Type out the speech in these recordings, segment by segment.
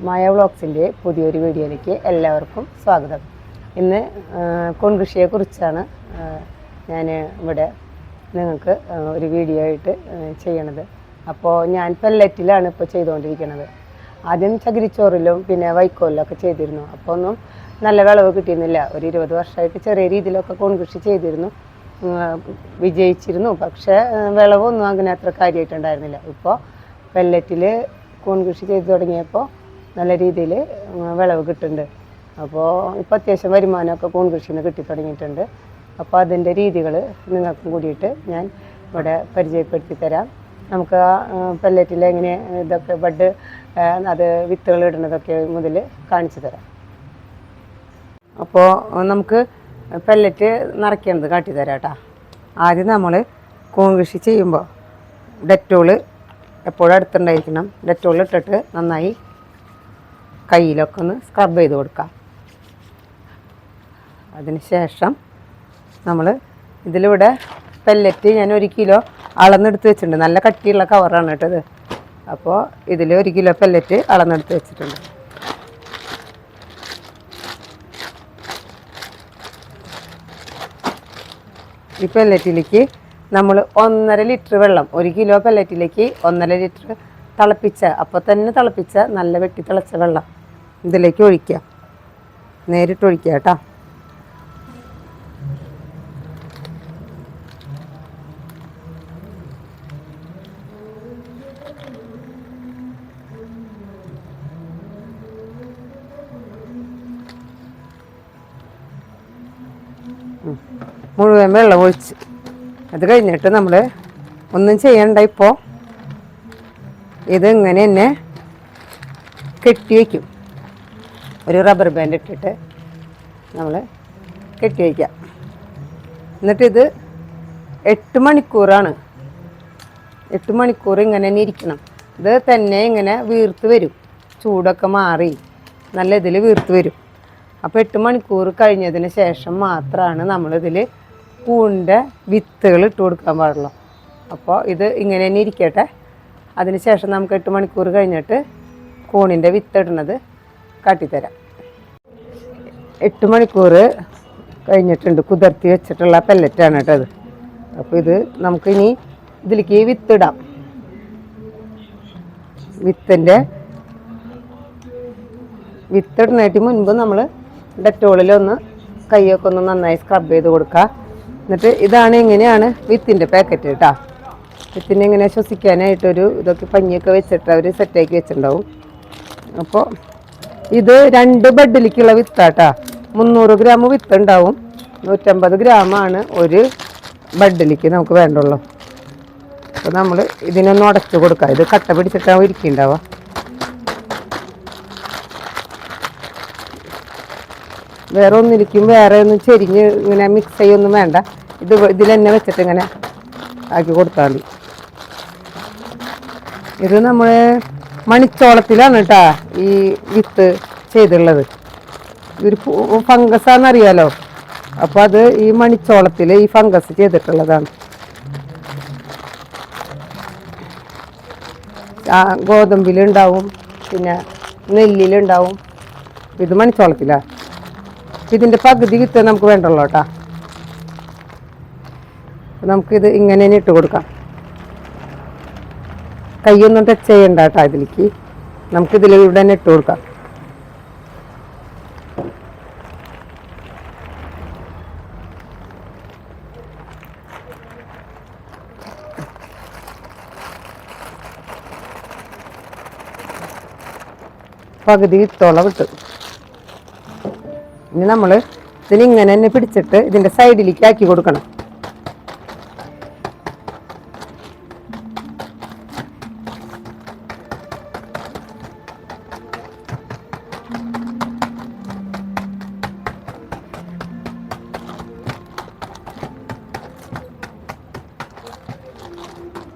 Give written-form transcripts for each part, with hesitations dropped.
മായ വ്ളോഗ്സിൻ്റെ പുതിയൊരു വീഡിയോയിലേക്ക് എല്ലാവർക്കും സ്വാഗതം. ഇന്ന് കോൺകൃഷിയെക്കുറിച്ചാണ് ഞാൻ ഇവിടെ നിങ്ങൾക്ക് ഒരു വീഡിയോ ആയിട്ട് ചെയ്യണത്. അപ്പോൾ ഞാൻ പെല്ലറ്റിലാണ് ഇപ്പോൾ ചെയ്തുകൊണ്ടിരിക്കുന്നത്. ആദ്യം ചകിരിച്ചോറിലും പിന്നെ വൈക്കോലിലൊക്കെ ചെയ്തിരുന്നു. അപ്പോൾ ഒന്നും നല്ല വിളവ് കിട്ടിയിരുന്നില്ല. ഒരു 20 വർഷമായിട്ട് ചെറിയ രീതിയിലൊക്കെ കോൺകൃഷി ചെയ്തിരുന്നു, വിജയിച്ചിരുന്നു. പക്ഷേ വിളവൊന്നും അങ്ങനെ അത്ര കാര്യമായിട്ടുണ്ടായിരുന്നില്ല. ഇപ്പോൾ പെല്ലറ്റിൽ കോൺകൃഷി ചെയ്ത് തുടങ്ങിയപ്പോൾ നല്ല രീതിയിൽ വിളവ് കിട്ടുന്നുണ്ട്. അപ്പോൾ ഇപ്പോൾ അത്യാവശ്യം വരുമാനമൊക്കെ കോൺകൃഷിയിൽ നിന്ന് കിട്ടി തുടങ്ങിയിട്ടുണ്ട്. അപ്പോൾ അതിൻ്റെ രീതികൾ നിങ്ങൾക്കും കൂടിയിട്ട് ഞാൻ ഇവിടെ പരിചയപ്പെടുത്തി തരാം. നമുക്ക് പെല്ലറ്റിൽ എങ്ങനെ ഇതൊക്കെ ബഡ് അത് വിത്തുകൾ ഇടുന്നതൊക്കെ മുതൽ കാണിച്ചു തരാം. അപ്പോൾ നമുക്ക് പെല്ലറ്റ് നിറയ്ക്കേണ്ടത് കാട്ടിത്തരാം കേട്ടോ. ആദ്യം നമ്മൾ കോൺകൃഷി ചെയ്യുമ്പോൾ ഡെറ്റോൾ എപ്പോഴും അടുത്തുണ്ടായിരിക്കണം. ഡെറ്റോൾ ഇട്ടിട്ട് നന്നായി കയ്യിലൊക്കെ ഒന്ന് സ്ക്രബ് ചെയ്ത് കൊടുക്കാം. അതിന് ശേഷം നമ്മൾ ഇതിലിവിടെ പെല്ലറ്റ് ഞാൻ 1 കിലോ അളന്നെടുത്ത് വെച്ചിട്ടുണ്ട്. നല്ല കട്ടിയുള്ള കവറാണ് കേട്ടത്. അപ്പോൾ ഇതിൽ 1 കിലോ പെല്ലറ്റ് അളന്നെടുത്ത് വെച്ചിട്ടുണ്ട്. ഈ പെല്ലറ്റിലേക്ക് നമ്മൾ 1.5 ലിറ്റർ വെള്ളം, 1 കിലോ പെല്ലറ്റിലേക്ക് 1.5 ലിറ്റർ തിളപ്പിച്ച, അപ്പോൾ തന്നെ തിളപ്പിച്ച നല്ല വെട്ടി തിളച്ച വെള്ളം ഇതിലേക്ക് ഒഴിക്കുക. നേരിട്ട് ഒഴിക്കുക കേട്ടോ. മുഴുവൻ വെള്ളം ഒഴിച്ച് അത് കഴിഞ്ഞിട്ട് നമ്മൾ ഒന്നും ചെയ്യണ്ട. ഇപ്പോൾ ഇതിങ്ങനെ തന്നെ കെട്ടി വയ്ക്കും. ഒരു റബ്ബർ ബാൻഡ് ഇട്ടിട്ട് നമ്മൾ കെട്ടി വയ്ക്കാം. എന്നിട്ടിത് 8 മണിക്കൂറാണ്. 8 മണിക്കൂർ ഇങ്ങനെ തന്നെ ഇരിക്കണം. ഇത് തന്നെ ഇങ്ങനെ വീർത്ത് വരും. ചൂടൊക്കെ മാറി നല്ല ഇതിൽ വീർത്ത് വരും. അപ്പോൾ 8 മണിക്കൂർ കഴിഞ്ഞതിന് ശേഷം മാത്രമാണ് നമ്മളിതിൽ കൂണിൻ്റെ വിത്തുകൾ ഇട്ട് കൊടുക്കാൻ പാടുള്ളൂ. അപ്പോൾ ഇത് ഇങ്ങനെ തന്നെ ഇരിക്കട്ടെ. അതിന് ശേഷം നമുക്ക് 8 മണിക്കൂർ കഴിഞ്ഞിട്ട് കൂണിൻ്റെ വിത്ത് ഇടുന്നത് കാട്ടിത്തരാം. 8 മണിക്കൂർ കഴിഞ്ഞിട്ടുണ്ട്. കുതിർത്തി വെച്ചിട്ടുള്ള പെല്ലറ്റാണ് കേട്ടോ അത്. അപ്പോൾ ഇത് നമുക്കിനി ഇതിലേക്ക് വിത്തിടാം. വിത്തിടുന്നതിന് മുൻപ് നമ്മൾ ഡെറ്റോളിലൊന്ന് കൈയൊക്കെ ഒന്ന് നന്നായി സ്ക്രബ് ചെയ്ത് കൊടുക്കുക. എന്നിട്ട് ഇതാണ് ഇങ്ങനെയാണ് വിത്തിൻ്റെ പാക്കറ്റ് കേട്ടോ. വിത്തിൻ്റെ ഇങ്ങനെ ശ്വസിക്കാനായിട്ടൊരു ഇതൊക്കെ പഞ്ഞിയൊക്കെ വെച്ചിട്ട് അവർ സെറ്റാക്കി വെച്ചിട്ടുണ്ടാവും. അപ്പോൾ ഇത് 2 ബഡിലേക്കുള്ള വിത്താട്ടാ. 300 ഗ്രാം വിത്ത് ഉണ്ടാവും. 150 ഗ്രാമാണ് ഒരു ബഡിലേക്ക് നമുക്ക് വേണ്ടുള്ളൂ. അപ്പോൾ നമ്മൾ ഇതിനൊന്ന് ഉടച്ച് കൊടുക്കുക. ഇത് കട്ട പിടിച്ചിട്ടാവും ഇരിക്കുന്നുണ്ടാവുക. വേറെ ഒന്നിരിക്കും വേറെ ഒന്നും ചെരിഞ്ഞ് ഇങ്ങനെ മിക്സ് ചെയ്യൊന്നും വേണ്ട. ഇതിൽ തന്നെ വെച്ചിട്ട് ഇങ്ങനെ ആക്കി കൊടുത്താൽ മതി. ഇത് നമ്മൾ മണിച്ചോളത്തിലാണ് കേട്ടോ ഈ വിത്ത് ചെയ്തുള്ളത്. ഇതൊരു ഫംഗസാന്നറിയാലോ. അപ്പോൾ അത് ഈ മണിച്ചോളത്തിൽ ഈ ഫംഗസ് ചെയ്തിട്ടുള്ളതാണ്. ഗോതമ്പിലുണ്ടാവും, പിന്നെ നെല്ലിലുണ്ടാവും. ഇത് മണിച്ചോളത്തിലാണ്. ഇതിൻ്റെ പകുതി വിത്ത് നമുക്ക് വേണ്ടുള്ളൂ കേട്ടോ. നമുക്കിത് ഇങ്ങനെ തന്നെ ഇട്ട് കൊടുക്കാം. കൈയൊന്നും ടച്ച് ചെയ്യണ്ട കേട്ടോ. ഇതിലേക്ക് നമുക്കിതിൽ ഇവിടെ തന്നെ ഇട്ട് കൊടുക്കാം. പകുതി വിത്തോളം വിട്ട് ഇനി നമ്മൾ ഇതിനിങ്ങനെ തന്നെ പിടിച്ചിട്ട് ഇതിൻ്റെ സൈഡിലേക്ക് ആക്കി കൊടുക്കണം.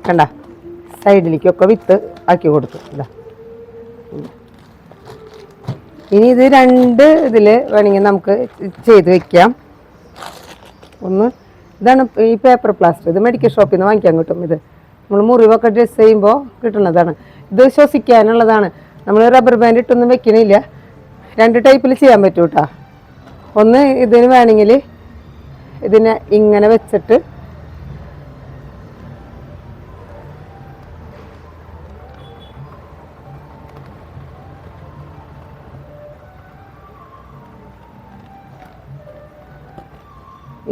കണ്ട സൈഡിലേക്കൊക്കെ വിത്ത് ആക്കി കൊടുത്തു. ഇതാ ഇനി ഇത് 2 ഇതിൽ വേണമെങ്കിൽ നമുക്ക് ചെയ്ത് വെക്കാം. ഒന്ന് ഇതാണ് ഈ പേപ്പർ പ്ലാസ്റ്റർ. ഇത് മെഡിക്കൽ ഷോപ്പിൽ നിന്ന് വാങ്ങിക്കാൻ കിട്ടും. ഇത് നമ്മൾ മുറിവൊക്കെ ഡ്രസ് ചെയ്യുമ്പോൾ കിട്ടുന്നതാണ്. ഇത് ശ്വസിക്കാനുള്ളതാണ്. നമ്മൾ റബ്ബർ ബാൻഡ് ഇട്ടൊന്നും വെക്കണില്ല. 2 ടൈപ്പിൽ ചെയ്യാൻ പറ്റും കേട്ടോ. ഒന്ന് ഇതിന് വേണമെങ്കിൽ ഇതിനെ ഇങ്ങനെ വെച്ചിട്ട്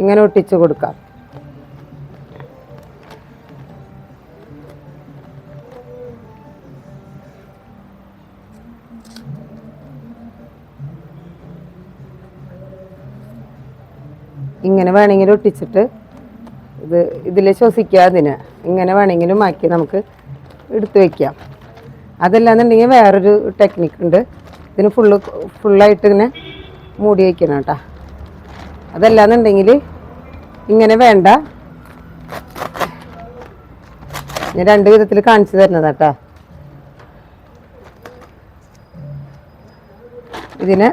ഇങ്ങനെ ഒട്ടിച്ച് കൊടുക്കാം. ഇങ്ങനെ വേണമെങ്കിലും ഒട്ടിച്ചിട്ട് ഇതിൽ ശ്വസിക്കാതിന് ഇങ്ങനെ വേണമെങ്കിലും ആക്കി നമുക്ക് എടുത്ത് വയ്ക്കാം. അതല്ലാന്നുണ്ടെങ്കിൽ വേറൊരു ടെക്നിക്ക് ഉണ്ട്. ഇതിന് ഫുള്ളായിട്ട് ഇങ്ങനെ മൂടി വയ്ക്കണം കേട്ടോ. അതല്ലാന്നുണ്ടെങ്കിൽ ഇങ്ങനെ വേണ്ട, ഞാൻ 2 വിധത്തിൽ കാണിച്ചു തരുന്നതാട്ടാ. ഇതിന്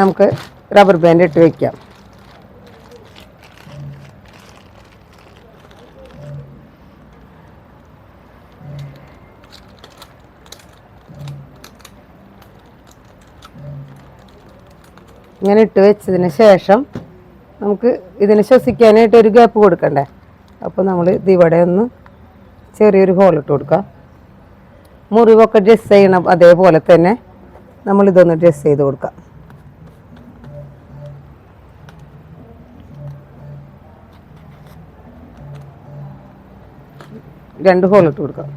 നമുക്ക് റബ്ബർ ബാൻഡ് ഇട്ട് വയ്ക്കാം. ഇങ്ങനെ ഇട്ട് വെച്ചതിന് ശേഷം നമുക്ക് ഇതിന് ശ്വസിക്കാനായിട്ട് ഒരു ഗ്യാപ്പ് കൊടുക്കണ്ടേ. അപ്പോൾ നമ്മൾ ഇതിവിടെ ഒന്ന് ചെറിയൊരു ഹോളിട്ട് കൊടുക്കാം. മുറിവൊക്കെ ഡ്രസ് ചെയ്യണം അതേപോലെ തന്നെ നമ്മളിതൊന്ന് ഡ്രസ് ചെയ്ത് കൊടുക്കാം. രണ്ട് ഹോളിട്ട് കൊടുക്കാം.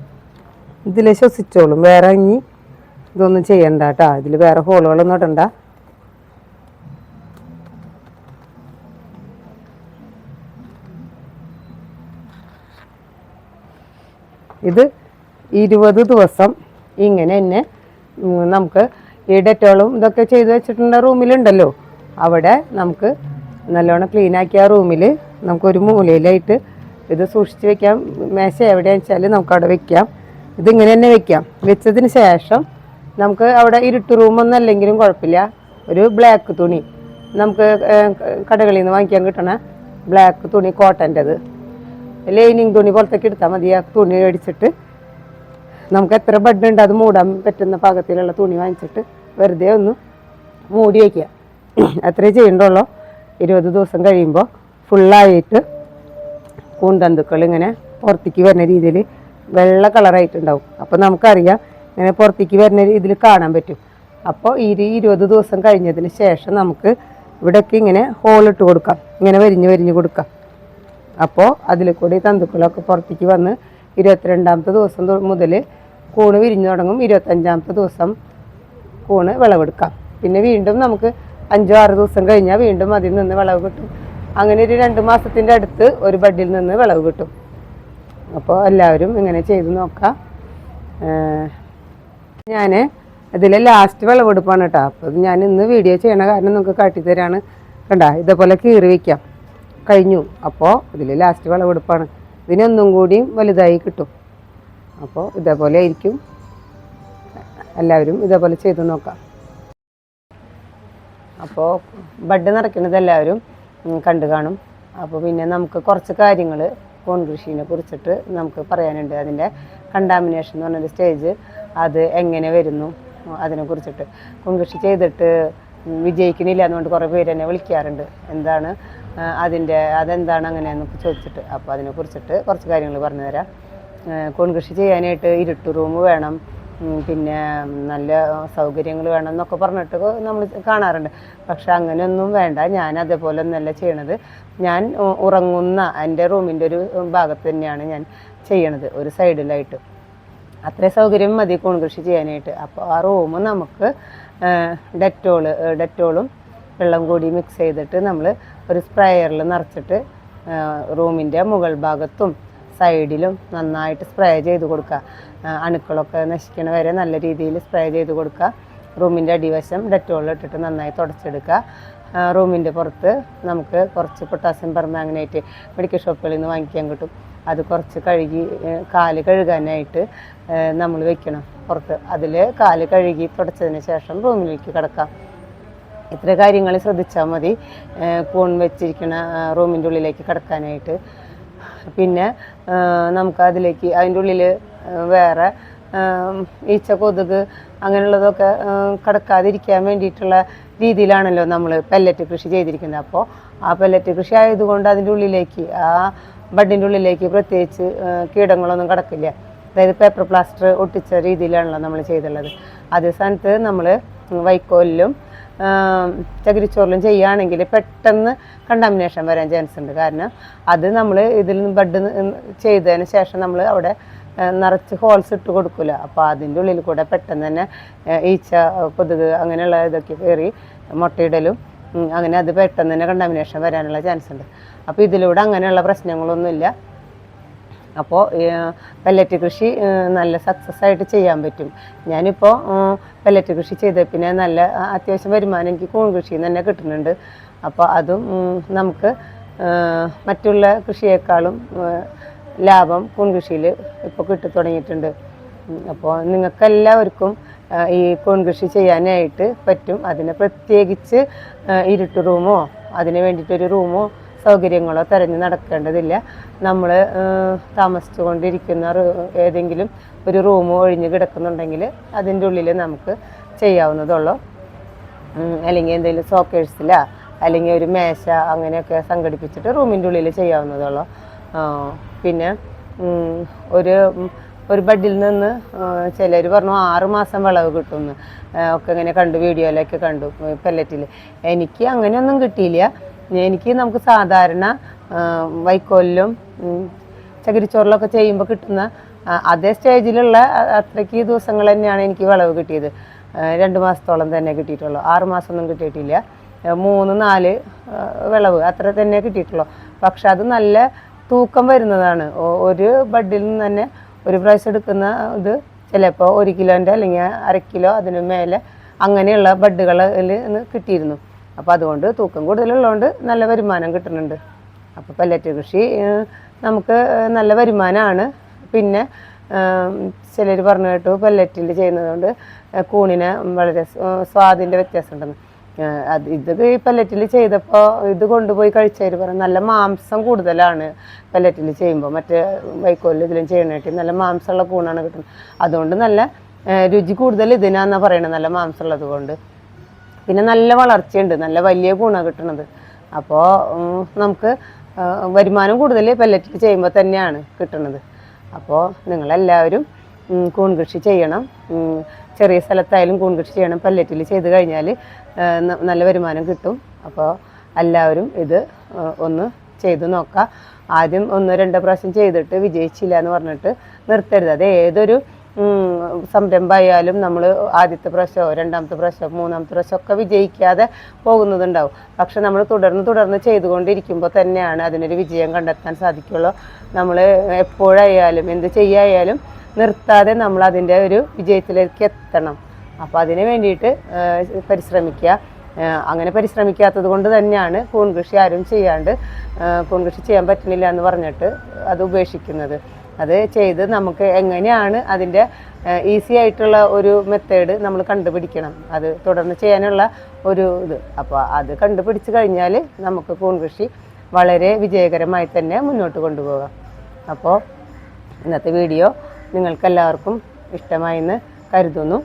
ഇതിൽ ശ്വസിച്ചോളും. വേറെ ഇനി ഇതൊന്നും ചെയ്യണ്ട കേട്ടോ. ഇതിൽ വേറെ ഹോളുകളൊന്നും ഇടണ്ട. ഇത് 20 ദിവസം ഇങ്ങനെ തന്നെ നമുക്ക് ഈ ഡെറ്റോളും ഇതൊക്കെ ചെയ്ത് വെച്ചിട്ടുള്ള റൂമിലുണ്ടല്ലോ, അവിടെ നമുക്ക് നല്ലോണം ക്ലീനാക്കിയ ആ റൂമിൽ നമുക്കൊരു മൂലയിലായിട്ട് ഇത് സൂക്ഷിച്ച് വെക്കാം. മേശ എവിടെയാണെന്ന് വെച്ചാൽ നമുക്ക് അവിടെ വെക്കാം. ഇതിങ്ങനെ തന്നെ വെക്കാം. വെച്ചതിന് ശേഷം നമുക്ക് അവിടെ ഇരുട്ട് റൂമൊന്നും അല്ലെങ്കിലും കുഴപ്പമില്ല, ഒരു ബ്ലാക്ക് തുണി നമുക്ക് കടകളിൽ നിന്ന് വാങ്ങിക്കാൻ കിട്ടണ ബ്ലാക്ക് തുണി, കോട്ടൻ്റെത് ലൈനിങ് തുണി പുറത്തേക്ക് എടുത്താൽ മതി. ആ തുണി അടിച്ചിട്ട് നമുക്ക് എത്ര ബെഡ് ഉണ്ട് അത് മൂടാൻ പറ്റുന്ന പാകത്തിലുള്ള തുണി വാങ്ങിച്ചിട്ട് വെറുതെ ഒന്ന് മൂടി വയ്ക്കുക. അത്രേ ചെയ്യണ്ടുള്ളൂ. 20 ദിവസം കഴിയുമ്പോൾ ഫുള്ളായിട്ട് കൂന്തന്തുക്കൾ ഇങ്ങനെ പുറത്തേക്ക് വരുന്ന രീതിയിൽ വെള്ള കളറായിട്ടുണ്ടാവും. അപ്പോൾ നമുക്കറിയാം ഇങ്ങനെ പുറത്തേക്ക് വരുന്ന ഇതിൽ കാണാൻ പറ്റും. അപ്പോൾ ഈ 20 ദിവസം കഴിഞ്ഞതിന് ശേഷം നമുക്ക് ഇവിടെയൊക്കെ ഇങ്ങനെ ഹോളിട്ട് കൊടുക്കാം. ഇങ്ങനെ വരിഞ്ഞ് കൊടുക്കാം. അപ്പോൾ അതിൽ കൂടി തന്തുക്കളൊക്കെ പുറത്തേക്ക് വന്ന് 22ാമത്തെ ദിവസം മുതൽ കൂണ് വിരിഞ്ഞു തുടങ്ങും. 25ാമത്തെ ദിവസം കൂണ് വിളവെടുക്കാം. പിന്നെ വീണ്ടും നമുക്ക് 5-6 ദിവസം കഴിഞ്ഞാൽ വീണ്ടും അതിൽ നിന്ന് വിളവ് കിട്ടും. അങ്ങനെ ഒരു 2 മാസത്തിൻ്റെ അടുത്ത് ഒരു ബഡിൽ നിന്ന് വിളവ് കിട്ടും. അപ്പോൾ എല്ലാവരും ഇങ്ങനെ ചെയ്ത് നോക്കാം. ഞാൻ ഇതിലെ ലാസ്റ്റ് വിളവെടുപ്പാണ് കേട്ടോ. അപ്പോൾ ഞാൻ ഇന്ന് വീഡിയോ ചെയ്യണ കാരണം നിങ്ങൾക്ക് കാട്ടിത്തരാണ്. കണ്ട ഇതേപോലെ കീറി വയ്ക്കാം. കഴിഞ്ഞു. അപ്പോൾ ഇതിൽ ലാസ്റ്റ് വിളവെടുപ്പാണ്. ഇതിനൊന്നും കൂടിയും വലുതായി കിട്ടും. അപ്പോൾ ഇതേപോലെ ആയിരിക്കും. എല്ലാവരും ഇതേപോലെ ചെയ്ത് നോക്കാം. അപ്പോൾ ബഡ് നിറയ്ക്കുന്നത് എല്ലാവരും കണ്ടു കാണും. അപ്പോൾ പിന്നെ നമുക്ക് കുറച്ച് കാര്യങ്ങൾ കൂൺ കൃഷീനെ കുറിച്ചിട്ട് നമുക്ക് പറയാനുണ്ട്. അതിൻ്റെ കണ്ടാമിനേഷൻ എന്ന് പറഞ്ഞൊരു സ്റ്റേജ്, അത് എങ്ങനെ വരുന്നു അതിനെക്കുറിച്ചിട്ട്. കൂൺ കൃഷി ചെയ്തിട്ട് വിജയിക്കണില്ല എന്നുകൊണ്ട് കുറേ പേര് എന്നെ വിളിക്കാറുണ്ട്. എന്താണ് അതെന്താണ് അങ്ങനെയെന്നൊക്കെ ചോദിച്ചിട്ട്. അപ്പോൾ അതിനെക്കുറിച്ചിട്ട് കുറച്ച് കാര്യങ്ങൾ പറഞ്ഞു തരാം. കൂൺ കൃഷി ചെയ്യാനായിട്ട് ഇരുട്ട് റൂം വേണം, പിന്നെ നല്ല സൗകര്യങ്ങൾ വേണം എന്നൊക്കെ പറഞ്ഞിട്ട് നമ്മൾ കാണാറുണ്ട്. പക്ഷെ അങ്ങനെയൊന്നും വേണ്ട. ഞാൻ അതേപോലെ ഒന്നല്ല ചെയ്യണത്. ഞാൻ ഉറങ്ങുന്ന എൻ്റെ റൂമിൻ്റെ ഒരു ഭാഗത്ത് തന്നെയാണ് ഞാൻ ചെയ്യണത്, ഒരു സൈഡിലായിട്ട്. അത്രയും സൗകര്യം മതി കൂൺ കൃഷി ചെയ്യാനായിട്ട്. അപ്പോൾ ആ റൂം നമുക്ക് ഡെറ്റോളും വെള്ളം കൂടി മിക്സ് ചെയ്തിട്ട് നമ്മൾ ഒരു സ്പ്രേയറിൽ നിറച്ചിട്ട് റൂമിൻ്റെ മുകൾ ഭാഗത്തും സൈഡിലും നന്നായിട്ട് സ്പ്രേ ചെയ്ത് കൊടുക്കുക. അണുക്കളൊക്കെ നശിക്കണ വരെ നല്ല രീതിയിൽ സ്പ്രേ ചെയ്ത് കൊടുക്കുക. റൂമിൻ്റെ അടിവശം ഡെറ്റോളിലിട്ടിട്ട് നന്നായി തുടച്ചെടുക്കുക. റൂമിൻ്റെ പുറത്ത് നമുക്ക് കുറച്ച് പൊട്ടാസ്യം പെർമാംഗനേറ്റ് മെഡിക്കൽ ഷോപ്പുകളിൽ നിന്ന് വാങ്ങിക്കാൻ കിട്ടും. അത് കുറച്ച് കാല് കഴുകാനായിട്ട് നമ്മൾ വെക്കണം പുറത്ത്. അതിൽ കാല് കഴുകി തുടച്ചതിന് ശേഷം റൂമിലേക്ക് കിടക്കാം. ഇത്ര കാര്യങ്ങൾ ശ്രദ്ധിച്ചാൽ മതി കൂൺ വെച്ചിരിക്കുന്ന റൂമിൻ്റെ ഉള്ളിലേക്ക് കിടക്കാനായിട്ട്. പിന്നെ നമുക്ക് അതിൻ്റെ ഉള്ളിൽ വേറെ ഈച്ച കൊതുക് അങ്ങനെയുള്ളതൊക്കെ കടക്കാതിരിക്കാൻ വേണ്ടിയിട്ടുള്ള രീതിയിലാണല്ലോ നമ്മൾ പെല്ലറ്റ് കൃഷി ചെയ്തിരിക്കുന്നത്. അപ്പോൾ ആ പെല്ലറ്റ് കൃഷി ആയതുകൊണ്ട് അതിൻ്റെ ഉള്ളിലേക്ക് ആ ബഡിൻ്റെ ഉള്ളിലേക്ക് പ്രത്യേകിച്ച് കീടങ്ങളൊന്നും കടക്കില്ല. അതായത് പേപ്പർ പ്ലാസ്റ്റർ ഒട്ടിച്ച രീതിയിലാണല്ലോ നമ്മൾ ചെയ്തുള്ളത്. അതേ സ്ഥാനത്ത് നമ്മൾ വൈക്കോലിലും ചകിരിച്ചോറിലും ചെയ്യുകയാണെങ്കിൽ പെട്ടെന്ന് കണ്ടാമിനേഷൻ വരാൻ ചാൻസ് ഉണ്ട്. കാരണം അത് നമ്മൾ ഇതിൽ നിന്ന് ബഡ് ചെയ്തതിന് ശേഷം നമ്മൾ അവിടെ നിറച്ച് ഹോൾസ് ഇട്ട് കൊടുക്കില്ല. അപ്പോൾ അതിൻ്റെ ഉള്ളിൽ കൂടെ പെട്ടെന്ന് തന്നെ ഈച്ച കൊതുക് അങ്ങനെയുള്ള ഇതൊക്കെ കയറി മുട്ടയിടലും അങ്ങനെ അത് പെട്ടെന്ന് തന്നെ കണ്ടാമിനേഷൻ വരാനുള്ള ചാൻസ് ഉണ്ട്. അപ്പോൾ ഇതിലൂടെ അങ്ങനെയുള്ള പ്രശ്നങ്ങളൊന്നുമില്ല. അപ്പോൾ പെല്ലറ്റ് കൃഷി നല്ല സക്സസ് ആയിട്ട് ചെയ്യാൻ പറ്റും. ഞാനിപ്പോൾ പെല്ലറ്റ് കൃഷി ചെയ്ത പിന്നെ നല്ല അത്യാവശ്യം വരുമാനം എനിക്ക് കൂൺ കൃഷിയിൽ നിന്ന് തന്നെ കിട്ടുന്നുണ്ട്. അപ്പോൾ അതും നമുക്ക് മറ്റുള്ള കൃഷിയേക്കാളും ലാഭം കൂൺ കൃഷിയിൽ ഇപ്പോൾ കിട്ടി തുടങ്ങിയിട്ടുണ്ട്. അപ്പോൾ നിങ്ങൾക്കെല്ലാവർക്കും ഈ കൂൺ കൃഷി ചെയ്യാനായിട്ട് പറ്റും. അതിന് പ്രത്യേകിച്ച് ഇരുട്ട് റൂമോ അതിന് വേണ്ടിയിട്ടൊരു റൂമോ സൗകര്യങ്ങളോ തിരഞ്ഞ് നടക്കേണ്ടതില്ല. നമ്മൾ താമസിച്ചു കൊണ്ടിരിക്കുന്ന ഏതെങ്കിലും ഒരു റൂം ഒഴിഞ്ഞ് കിടക്കുന്നുണ്ടെങ്കിൽ അതിൻ്റെ ഉള്ളിൽ നമുക്ക് ചെയ്യാവുന്നതുള്ളൂ. അല്ലെങ്കിൽ എന്തെങ്കിലും സോക്കേഴ്സിലോ അല്ലെങ്കിൽ ഒരു മേശ അങ്ങനെയൊക്കെ സംഘടിപ്പിച്ചിട്ട് റൂമിൻ്റെ ഉള്ളിൽ ചെയ്യാവുന്നതുള്ളൂ. പിന്നെ ഒരു ബഡിൽ നിന്ന് ചിലർ പറഞ്ഞു 6 മാസം വിളവ് കിട്ടുമെന്ന് ഒക്കെ ഇങ്ങനെ കണ്ടു, വീഡിയോയിലൊക്കെ കണ്ടു പെല്ലറ്റിൽ. എനിക്ക് അങ്ങനെയൊന്നും കിട്ടിയില്ല. എനിക്ക് നമുക്ക് സാധാരണ വൈക്കോലിലും ചകിരിച്ചോറിലൊക്കെ ചെയ്യുമ്പോൾ കിട്ടുന്ന അതേ സ്റ്റേജിലുള്ള അത്രയ്ക്ക് ദിവസങ്ങൾ തന്നെയാണ് എനിക്ക് വിളവ് കിട്ടിയത്. 2 മാസത്തോളം തന്നെ കിട്ടിയിട്ടുള്ളൂ. 6 മാസമൊന്നും കിട്ടിയിട്ടില്ല. 3-4 വിളവ് അത്ര തന്നെ കിട്ടിയിട്ടുള്ളൂ. പക്ഷെ അത് നല്ല തൂക്കം വരുന്നതാണ്. ഒരു ബഡിൽ നിന്ന് തന്നെ ഒരു പ്രാവശ്യം എടുക്കുന്ന ഇത് ചിലപ്പോൾ 1 കിലോൻ്റെ അല്ലെങ്കിൽ 1/2 കിലോ അതിന് മേലെ അങ്ങനെയുള്ള ബഡുകളിൽ കിട്ടിയിരുന്നു. അപ്പോൾ അതുകൊണ്ട് തൂക്കം കൂടുതലുള്ളതുകൊണ്ട് നല്ല വരുമാനം കിട്ടുന്നുണ്ട്. അപ്പോൾ പെല്ലറ്റ് കൃഷി നമുക്ക് നല്ല വരുമാനമാണ്. പിന്നെ ചിലർ പറഞ്ഞു കേട്ടു പെല്ലറ്റിൽ ചെയ്യുന്നതുകൊണ്ട് കൂണിന് വളരെ സ്വാദിൻ്റെ വ്യത്യാസമുണ്ടെന്ന്. ഇത് ഈ പെല്ലറ്റിൽ ചെയ്തപ്പോൾ ഇത് കൊണ്ടുപോയി കഴിച്ചവർ പറഞ്ഞു നല്ല മാംസം കൂടുതലാണ് പെല്ലറ്റിൽ ചെയ്യുമ്പോൾ. മറ്റേ വൈക്കോലിൽ ഇതിലും ചെയ്യണായിട്ട് നല്ല മാംസമുള്ള കൂണാണ് കിട്ടുന്നത്. അതുകൊണ്ട് നല്ല രുചി കൂടുതൽ ഇതിനാന്നാണ് പറയണത്, നല്ല മാംസമുള്ളത് കൊണ്ട്. പിന്നെ നല്ല വളർച്ചയുണ്ട്, നല്ല വലിയ കൂണാണ് കിട്ടുന്നത്. അപ്പോൾ നമുക്ക് വരുമാനം കൂടുതൽ പെല്ലറ്റിൽ ചെയ്യുമ്പോൾ തന്നെയാണ് കിട്ടുന്നത്. അപ്പോൾ നിങ്ങളെല്ലാവരും കൂൺ കൃഷി ചെയ്യണം. ചെറിയ സ്ഥലത്തായാലും കൂൺ കൃഷി ചെയ്യണം. പെല്ലറ്റിൽ ചെയ്ത് കഴിഞ്ഞാൽ നല്ല വരുമാനം കിട്ടും. അപ്പോൾ എല്ലാവരും ഇത് ഒന്ന് ചെയ്ത് നോക്കുക. ആദ്യം 1-2 പ്രാവശ്യം ചെയ്തിട്ട് വിജയിച്ചില്ല എന്ന് പറഞ്ഞിട്ട് നിർത്തരുത്. അത് ഏതൊരു സംരംഭമായാലും നമ്മൾ ആദ്യത്തെ പ്രാവശ്യമോ 2ാമത്തെ പ്രാവശ്യമോ 3ാമത്തെ പ്രാവശ്യം ഒക്കെ വിജയിക്കാതെ പോകുന്നതുണ്ടാവും. പക്ഷെ നമ്മൾ തുടർന്ന് ചെയ്തുകൊണ്ടിരിക്കുമ്പോൾ തന്നെയാണ് അതിനൊരു വിജയം കണ്ടെത്താൻ സാധിക്കുള്ളൂ. നമ്മൾ എപ്പോഴായാലും എന്ത് ചെയ്യായാലും നിർത്താതെ നമ്മൾ അതിൻ്റെ ഒരു വിജയത്തിലേക്ക് എത്തണം. അപ്പോൾ അതിന് വേണ്ടിയിട്ട് പരിശ്രമിക്കുക. അങ്ങനെ പരിശ്രമിക്കാത്തത് കൊണ്ട് തന്നെയാണ് കൂൺ കൃഷി ആരും ചെയ്യാണ്ട് കൂൺ കൃഷി ചെയ്യാൻ പറ്റുന്നില്ല എന്ന് പറഞ്ഞിട്ട് അത് ഉപേക്ഷിക്കുന്നത്. അത് ചെയ്ത് നമുക്ക് എങ്ങനെയാണ് അതിൻ്റെ ഈസി ആയിട്ടുള്ള ഒരു മെത്തേഡ് നമ്മൾ കണ്ടുപിടിക്കണം. അത് തുടർന്ന് ചെയ്യാനുള്ള ഒരു ഇത്. അപ്പോൾ അത് കണ്ടുപിടിച്ച് കഴിഞ്ഞാൽ നമുക്ക് കൂൺ കൃഷി വളരെ വിജയകരമായി തന്നെ മുന്നോട്ട് കൊണ്ടുപോകാം. അപ്പോൾ ഇന്നത്തെ വീഡിയോ നിങ്ങൾക്കെല്ലാവർക്കും ഇഷ്ടമായെന്ന് കരുതുന്നു.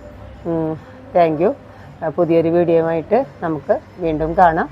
Thank you. പുതിയൊരു വീഡിയോയുമായിട്ട് നമുക്ക് വീണ്ടും കാണാം.